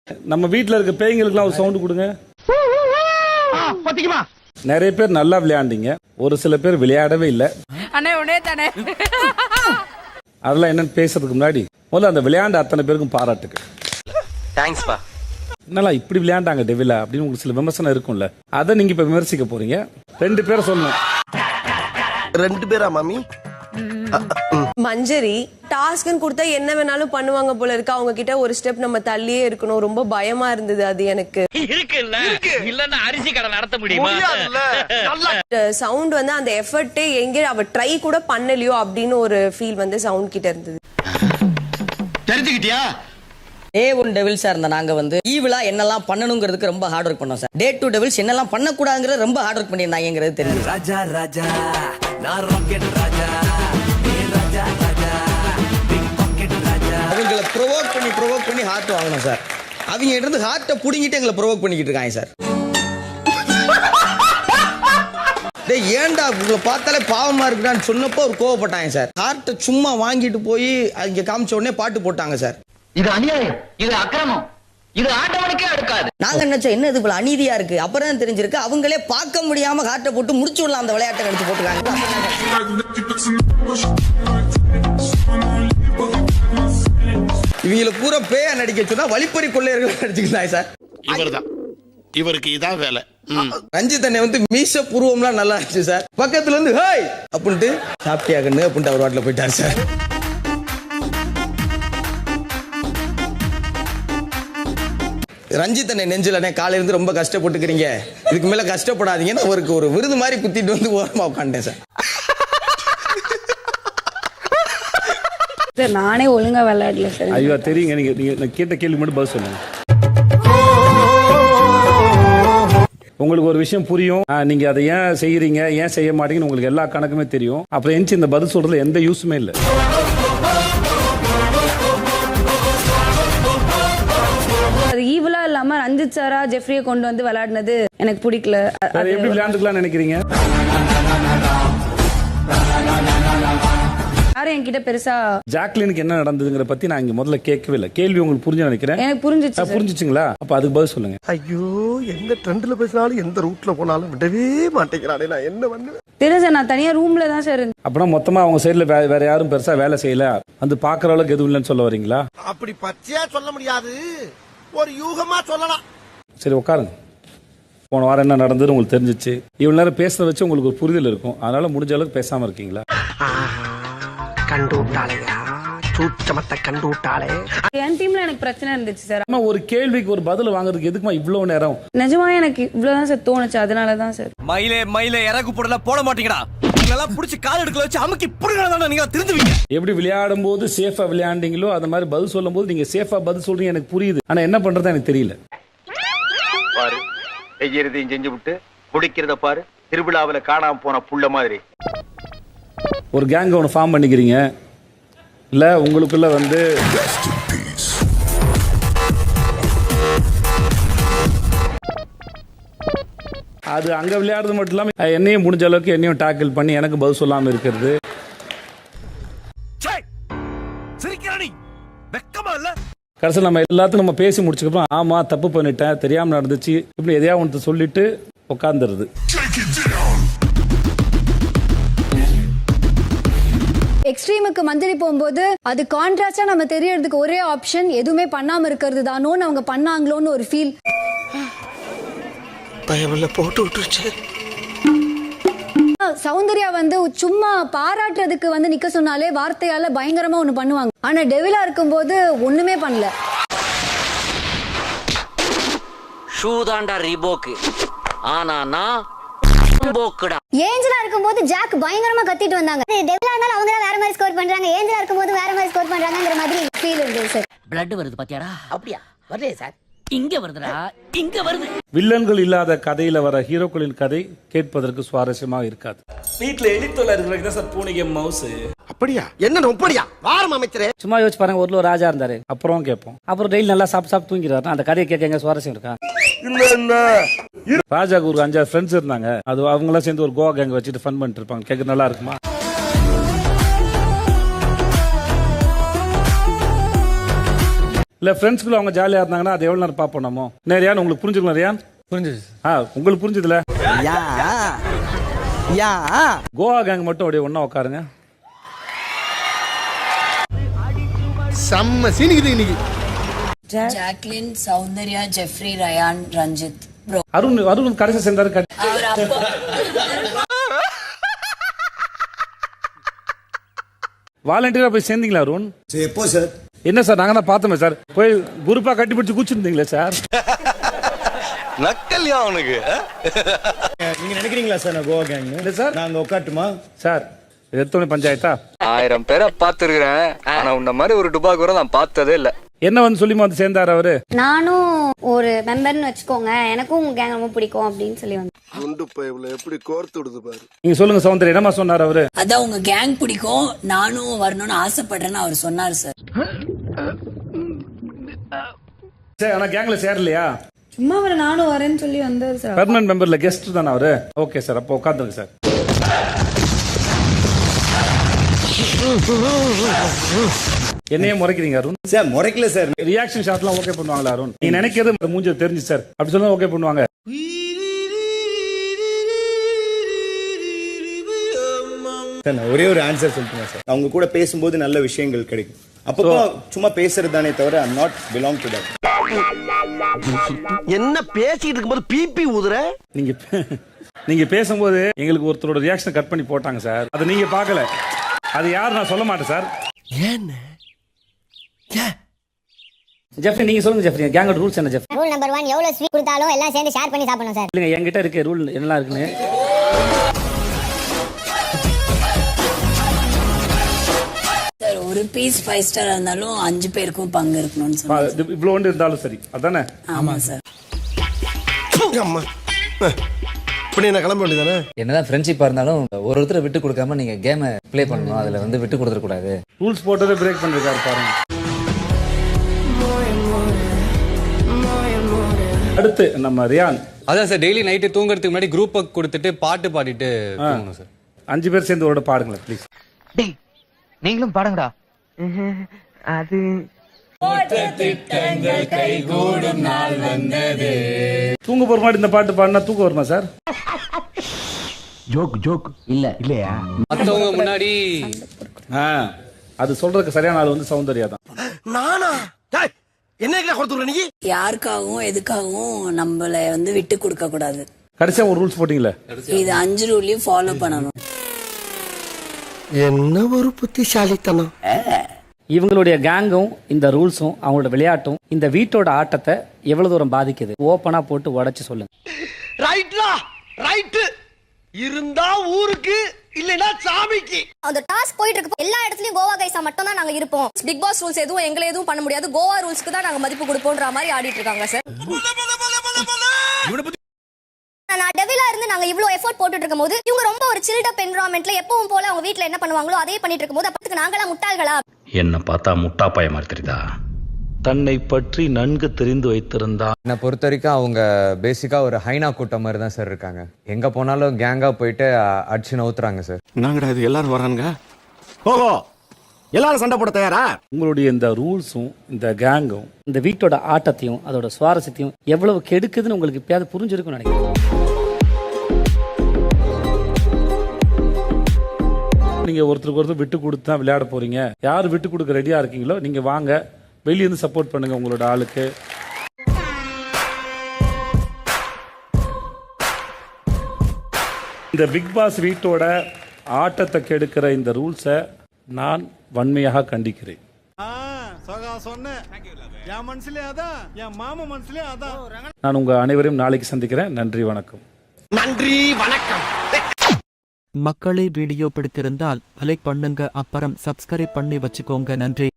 நம்ம வீட்டுல இருக்க பேய்களுக்குலாம் ஒரு சவுண்ட் கொடுங்க. நிறைய பேர் நல்லா விளையாண்டீங்க, ஒரு சில பேர் விளையாடவே இல்லை. அதெல்லாம் என்னன்னு பேசுறதுக்கு முன்னாடி முதல்ல அந்த விளையாண்ட அத்தனை பேருக்கும் பாராட்டுக்கு. தேங்க்ஸ்பா. என்னடா இப்படி விளையாண்டாங்க டெவிலா அப்படின்னு உங்களுக்கு சில விமர்சனம் இருக்கும்ல, அதை நீங்க இப்ப விமர்சிக்க போறீங்க. 2 பேரை சொல்லணும். 2 பேரா மாமி? மஞ்சரி டாஸ்க்னு கொடுத்தா என்ன வேணாலும் பண்ணுவாங்க போல இருக்கு. அவங்க கிட்ட ஒரு ஸ்டெப் நம்ம தள்ளியே இருக்கணும். ரொம்ப பயமா இருந்தது அது எனக்கு. இல்லன்னா அரிசி கடை நடத்த முடியுமா? சவுண்ட் வந்து அந்த எஃபர்ட்டே எங்க அவ ட்ரை கூட பண்ணலையோ அப்படின்னு ஒரு ஃபீல் வந்து சவுண்ட் கிட்ட இருந்தது. தெரிஞ்சுக்கிட்டியா? A1 டெவில்ஸா இருந்த நாங்க வந்து ஈவிலா என்னெல்லாம் பண்ணணுங்கிறதுக்கு ரொம்ப ஹார்ட் ஒர்க் பண்ணோம் சார். Day 2 டெவில்ஸ் என்னெல்லாம் பண்ணக்கூடாதுங்கிறது ரொம்ப ஹார்ட் ஒர்க் பண்ணியிருந்தாங்கிறது தெரியும். ராஜா ராஜா நான் ராக்கெட் ராஜா, ராஜா ராஜா பிக் பாக்கெட் ராஜா. அவங்களை ப்ரொவோக் பண்ணி ஹார்ட் வாங்கணும் சார். அவங்க இருந்து ஹார்ட்டை புடுங்கிட்டு எங்களை ப்ரொவோக் பண்ணிக்கிட்டு இருக்காங்க சார். டேய் ஏன்டா உங்களை பார்த்தாலே பாவமா இருக்குடான்னு சொன்னப்போ ஒரு கோவப்பட்டாங்க சார். ஹார்ட்டை சும்மா வாங்கிட்டு போய் அங்க காமிச்ச உடனே பாட்டு போட்டாங்க சார். இது அநியாயம், இது அக்கிரமம், இது ஆட்டவனுக்கே அடுக்காது. நாங்க நினைச்சோம் என்ன இது போல அநீதியா இருக்கு. அப்புறம் தான் தெரிஞ்சிருக்கு அவங்களே பார்க்க முடியாம ஹார்ட்டை போட்டு முடிச்சு விடலாம் அந்த விளையாட்டை எடுத்து போட்டுருக்காங்க. இவங்கள பூரா பேயா நடிக்க சொன்னா வழிப்பறி கொள்ளையர்கள் நடிச்சுக்கலாம் சார். இவர்தான், இவருக்கு இதான் வேலை. ரஞ்சித் அண்ணே வந்து மீச பூர்வம்லாம் நல்லா இருந்துச்சு சார். பக்கத்துல இருந்து ஹேய் அப்படின்ட்டு சாப்பிட்டியா கண்ணு அப்படின்ட்டு அவர் வாட்டில் போயிட்டார் சார். ரஞ்சித் அண்ணே நெஞ்சில் அண்ணே காலையில இருந்து ரொம்ப கஷ்டப்பட்டுக்கிறீங்க, இதுக்கு மேல கஷ்டப்படாதீங்கன்னு அவருக்கு ஒரு விருது மாதிரி குத்திட்டு வந்து ஓரமா உட்காந்துட்டேன் சார். நானே ஒழுங்கா விளையாடல சார். ஐயோ தெரியுங்க, நீங்க கேட்ட கேள்வி மட்டும் பதில் சொல்லுங்க. உங்களுக்கு ஒரு விஷயம் புரியும், நீங்க அதை ஏன் செய்யறீங்க ஏன் செய்ய மாட்டீங்கன்னு உங்களுக்கு எல்லா கணக்குமே தெரியும். அப்புறம் எந்த இந்த பதில் சொல்றதுல எந்த யூஸுமே இல்லை. அது ஈவலா இல்லாம ரஞ்சித் சாரா ஜெஃப்ரியை கொண்டு வந்து விளையாடினது எனக்கு பிடிக்கல. எப்படி விளையாண்டுக்கலாம் நினைக்கிறீங்க? யாரும் என்கிட்ட பெருசா ஜாக்லினுக்கு என்ன நடந்ததுங்கிற பத்தி நான் இங்க முதல்ல கேட்கவே இல்லை. கேள்வி உங்களுக்கு புரிஞ்சு நினைக்கிறேன். எனக்கு புரிஞ்சிச்சு. புரிஞ்சிச்சுங்களா? அப்ப அதுக்கு பதில் சொல்லுங்க. ஐயோ எந்த ட்ரெண்ட்ல பேசினாலும் எந்த ரூட்ல போனாலும் விடவே மாட்டேங்கிறானே, நான் என்ன பண்ணுவேன்? தெரியல சார், நான் தனியா ரூம்ல தான் சார் இருந்தேன். அப்படின்னா மொத்தமா அவங்க சைடுல வேற யாரும் பெருசா வேலை செய்யல, வந்து பாக்குற அளவுக்கு எதுவும் இல்லைன்னு சொல்ல வரீங்களா? அப்படி பச்சையா சொல்ல முடியாது, ஒரு யூகமா சொல்லலாம். சரி உட்காருங்க. போன வாரம் என்ன நடந்தது உங்களுக்கு தெரிஞ்சிச்சு. இவ்வளவு நேரம் பேசுறத வச்சு உங்களுக்கு ஒரு புரிதல் இருக்கும், அதனால முடிஞ்ச அளவுக்கு பேசாம இருக்கீங்களா? கண்டு விட்டாளையா, சூச்சமத்தை கண்டு விட்டாளே. என் டீம்ல எனக்கு பிரச்சனை இருந்துச்சு சார். ஒரு கேள்விக்கு ஒரு பதில் வாங்குறதுக்கு எதுக்குமா இவ்வளவு நேரம்? நிஜமா எனக்கு இவ்வளவுதான் சார் தோணுச்சு, அதனாலதான் சார். மயிலே இறகு போடல போட மாட்டீங்கடா, இதெல்லாம் புடிச்சு கால் எடுக்கல வச்சு அமுக்கி புடுங்கறதானே நீங்க தெரிஞ்சுவீங்க. எப்படி விளையாடும் போது சேஃபா விளையாண்டீங்களோ அந்த மாதிரி பதில் சொல்லும் போது நீங்க சேஃபா பதில் சொல்றீங்க, எனக்கு புரியுது. ஆனா என்ன பண்றது எனக்கு தெரியல. பாரு செய்யறதையும் செஞ்சு விட்டு குடிக்கிறத பாரு, திருவிழாவில காணாம போன புள்ள மாதிரி. ஒரு கேங்க ஒன்று ஃபார்ம் பண்ணிக்கிறீங்க இல்ல, உங்களுக்குள்ள வந்து அது அங்க விளையாடுறது மட்டும் இல்லாம என்னையும் முடிஞ்ச அளவுக்கு என்னையும் டாக்கிள் பண்ணி எனக்கு பதில் சொல்லாம இருக்கிறது. கடைசியில் நம்ம எல்லாத்தையும் நம்ம பேசி முடிச்சுக்கப்புறம் ஆமா தப்பு பண்ணிட்டேன் தெரியாம நடந்துச்சு இப்படி எதையா ஒன்று சொல்லிட்டு உட்காந்துருது. எக்ஸ்ட்ரீமுக்கு மஞ்சரி போகும்போது அது கான்ட்ராஸ்டா நம்ம தெரியறதுக்கு ஒரே ஆப்ஷன் எதுவுமே பண்ணாம இருக்கிறது தானோன்னு அவங்க பண்ணாங்களோன்னு ஒரு ஃபீல். பயமில்ல போட்டு விட்டுருச்சு. சௌந்தர்யா வந்து சும்மா பாராட்டுறதுக்கு வந்து நிக்க சொன்னாலே வார்த்தையால பயங்கரமா ஒண்ணு பண்ணுவாங்க. ஆனா டெவிலா இருக்கும்போது ஒண்ணுமே பண்ணல. ஷூ தாண்டா ரீபோக்கு, ஆனா நான் போக்குடா. ஏஞ்சலா இருக்கும்போது ஜாக் பயங்கரமா கத்திட்டு வந்தாங்க. டெவிலா இருந்தாலும் அவங்க வேற மாதிரி ஸ்கோர் பண்றாங்க, ஏஞ்சலா இருக்கும்போது வேற மாதிரி ஸ்கோர் பண்றாங்கங்கிற மாதிரி ஃபீல் இருந்தது சார். பிளட் வருது பாத்தியாடா? அப்படியா? வரலையே சார், இங்க வருதுடா, இங்க வருது. வில்லன்கள் இல்லாத கதையில வர ஹீரோக்களின் கதை கேட்பதற்கு சுவாரஸ்யமாக இருக்காது. வீட்ல எலித்தொல்லை இருக்கிறது தான் சார் பூனைக்கு மவுஸ். அப்படியா? என்ன நொப்படியா? வாரம் அமைச்சரே சும்மா யோசிச்சு பாருங்க, ஒரு ராஜா இருந்தாரு, அப்புறம் கேட்போம். அப்புறம் டெய்லி நல்லா சாப்பிட்டு தூங்கிறாரு, அந்த கதையை கேட்க எங்க சுவாரஸ்யம் இருக்கா? ராஜாக்கு ஒரு 5-6 ஃப்ரெண்ட்ஸ் இருந்தாங்க, அது அவங்களாம் சேர்ந்து ஒரு கோவா கேங் வச்சுட்டு ஃபன் பண்ணிட்டு இருப்பாங்க. கேட்க நல்லா இருக்குமா? இல்ல ஃப்ரெண்ட்ஸ்குள்ள அவங்க ஜாலியா இருந்தாங்கன்னா அது எவ்வளவு நேரம் பார்ப்போம் நம்ம. என்ன ரியான் உங்களுக்கு புரிஞ்சுக்கலாம் ரியான்? புரிஞ்சுது. உங்களுக்கு புரிஞ்சுதுல? யா கோவா கேங் மட்டும் அப்படியே ஒண்ணா உட்காருங்க. செம்ம சீனிக்குது இன்னைக்கு. Jacqueline, Soundarya, Jeffrey, Ryan, Ranjith. Arun கடைசி சேர்ந்தாரு. வாலண்டியரா போய் சேர்ந்தீங்களா அருண்? எப்போ சார்? என்ன சார் நாங்க தான் பார்த்தோமே சார். போய் குரூப்பா கட்டி பிடிச்சு கூச்சிருந்தீங்களே சார். நக்கல்யா அவனுக்கு. நீங்க நினைக்கிறீங்களா சார் நான் கோவா கேங்? இல்ல சார். நாங்க உட்காட்டுமா சார் எத்தனை பஞ்சாயத்தா? 1000 பேரை பார்த்துருக்கிறேன். ஆனா உன்ன மாதிரி ஒரு டுபாக்கூரை நான் பார்த்ததே இல்ல. என்ன வந்து சொல்லி வந்து சேர்ந்தாரு அவரு? நானும் ஒரு மெம்பர்னு வச்சுக்கோங்க, எனக்கும் உங்க கேங் ரொம்ப பிடிக்கும் அப்படின்னு சொல்லி வந்து. குண்டு பைப்ல எப்படி கோர்த்து விடுது பாரு. நீங்க சொல்லுங்க சௌந்தர்யா, என்னமா சொன்னாரு அவரு? அதான் உங்க கேங் பிடிக்கும், நானும் வரணும்னு ஆசைப்படுறேன்னு அவர் சொன்னாரு சார். சரி, ஆனா கேங்ல சேரலையா? சும்மா அவர் நானும் வரேன்னு சொல்லி வந்தாரு சார். பெர்மனன்ட் மெம்பர்ல கெஸ்ட் தானே அவரு? ஓகே சார், அப்போ உட்காந்துருங்க சார். என்னையே முறைக்கிறீங்க அருண்? சார் முறைக்கல சார். ரியாக்ஷன் ஷாட்லாம் ஓகே பண்ணுவாங்களா அருண்? நீங்க நினைக்கிறது மூஞ்ச தெரிஞ்சு சார் அப்படி சொல்ல ஓகே பண்ணுவாங்க. சார் நான் ஒரே ஒரு ஆன்சர் சொல்லிட்டேன் சார். அவங்க கூட பேசும்போது நல்ல விஷயங்கள் கிடைக்கும். அப்போ சும்மா பேசுறது தானே தவிர I not belong to that. என்ன பேசிட்டு இருக்கும்போது பிபி ஊதுற? நீங்க பேசும்போது எங்களுக்கு ஒருத்தரோட ரியாக்ஷன் கட் பண்ணி போட்டாங்க சார். அதை நீங்க பார்க்கல. அது யார் நான் சொல்ல மாட்டேன் சார். ஏன்னு ஜெஃப்ரி நீங்க சொல்லுங்க ஜெஃப்ரி, கேங்கோட ரூல்ஸ் என்ன ஜெஃப்ரி? ரூல் நம்பர் 1, எவ்வளவு ஸ்வீட் கொடுத்தாலும் எல்லாம் சேர்ந்து ஷேர் பண்ணி சாப்பிடணும் சார். இல்லங்க என்கிட்ட இருக்க ரூல் என்னலாம் இருக்குன்னு. சார் ஒரு பீஸ் 5 ஸ்டார் இருந்தாலும் 5 பேருக்கும் பங்கு இருக்கணும்னு சொன்னாங்க. இவ்வளவு ஒன்று இருந்தாலும் சரி அதானே? ஆமா சார். அம்மா இப்படி என்ன கிளம்ப வேண்டியதானே? என்னதான் ஃப்ரெண்ட்ஷிப்பா இருந்தாலும் ஒருத்தரை விட்டு கொடுக்காம நீங்க கேமை ப்ளே பண்ணணும். அதுல வந்து விட்டு கொடுத்துட கூடாது. ரூல்ஸ் போட்டதே பிரேக் பண்ணிருக்காரு பாருங்க. அடுத்து நம்ம ரியான். அதான் சார், டெய்லி நைட்டு தூங்குறதுக்கு முன்னாடி குரூப் கொடுத்துட்டு பாட்டு பாடிட்டு தூங்கணும் சார். 5 பேர் சேர்ந்து ஒரு பாடுங்களேன் ப்ளீஸ். டேய் நீங்களும் பாடுங்கடா. அது தூங்க போற மாதிரி இந்த பாட்டு பாடினா தூக்கம் வருமா சார்? ஜோக் இல்ல இல்லையா? மத்தவங்க முன்னாடி அது சொல்றதுக்கு சரியான ஆள் வந்து சௌந்தர்யா தான். நானா? என்ன கொடுத்துற நீ? யாருக்காகவும் எதுக்காகவும் நம்மள வந்து விட்டு கொடுக்க கூடாது. கடைசியா ஒரு ரூல்ஸ் போட்டீங்களே, இது 5 ரூலையும் ஃபாலோ பண்ணணும். என்ன ஒரு புத்திசாலித்தனம். இவங்களுடைய கேங்கும் இந்த ரூல்ஸும் அவங்களோட விளையாட்டும் இந்த வீட்டோட ஆட்டத்தை எவ்வளவு தூரம் பாதிக்குது ஓப்பனா போட்டு உடைச்சு சொல்லுங்க. ரைட்லா ரைட் இருந்தா ஊருக்கு இல்லனா சாமிக்கு. அந்த டாஸ்க் போயிட்டு இருக்கு. எல்லா இடத்துலயும் கோவா கைஸா மட்டும் தான் நாங்க இருப்போம். பிக் பாஸ் ரூல்ஸ் எதுவும் எங்களை எதுவும் பண்ண முடியாது. கோவா ரூல்ஸ்க்கு தான் நாங்க மதிப்பு கொடுப்போம்ன்ற மாதிரி ஆடிட்டு இருக்காங்க சார். நான் டெவிலா இருந்து நாங்க இவ்ளோ எஃபோர்ட் போட்டுட்டு இருக்கும்போது இவங்க ரொம்ப ஒரு சில்ட் அப் என்விரான்மென்ட்ல எப்பவும் போல அவங்க வீட்ல என்ன பண்ணுவாங்களோ அதே பண்ணிட்டு இருக்கும்போது அப்பத்துக்கு நாங்களா முட்டாள்களா? என்ன பார்த்தா முட்டா பைய மாதிரி தெரியுதா? தன்னை பற்றி நன்கு தெரிந்து வைத்திருந்தான். என்னை பொறுத்த வரைக்கும் அவங்க பேசிக்கா ஒரு ஹைனா கூட்டம் மாதிரி தான் சார் இருக்காங்க. எங்க போனாலும் கேங்கா போயிட்டு அடிச்சு நவுத்துறாங்க சார். நாங்கடா இது எல்லாரும் வரானுங்க. ஓஹோ எல்லாரும் சண்டை போட தயாரா? உங்களுடைய இந்த ரூல்ஸும் இந்த கேங்கும் இந்த வீட்டோட ஆட்டத்தையும் அதோட சுவாரஸ்யத்தையும் எவ்வளவு கெடுக்குதுன்னு உங்களுக்கு எப்பயாவது புரிஞ்சிருக்கும்னு நினைக்கிறேன். நீங்க ஒருத்தருக்கு ஒருத்தர் விட்டு கொடுத்து தான் விளையாட போறீங்க. யார் விட்டு கொடுக்க ரெடியா இருக்கீங்களோ நீங்க வாங்க, வெளிய இருந்து சப்போர்ட் பண்ணுங்க உங்களோட ஆளுக்கு. இந்த பிக் பாஸ் வீட்டோட ஆட்டத்தை கெடுக்கிற இந்த ரூல்ஸை நான் வன்மையாக கண்டிக்கிறேன். நான் உங்க அனைவரையும் நாளைக்கு சந்திக்கிறேன். நன்றி, வணக்கம். நன்றி வணக்கம். மக்களே வீடியோ பிடித்திருந்தால் லைக் பண்ணுங்க, அப்புறம் சப்ஸ்கிரைப் பண்ணி வச்சுக்கோங்க. நன்றி.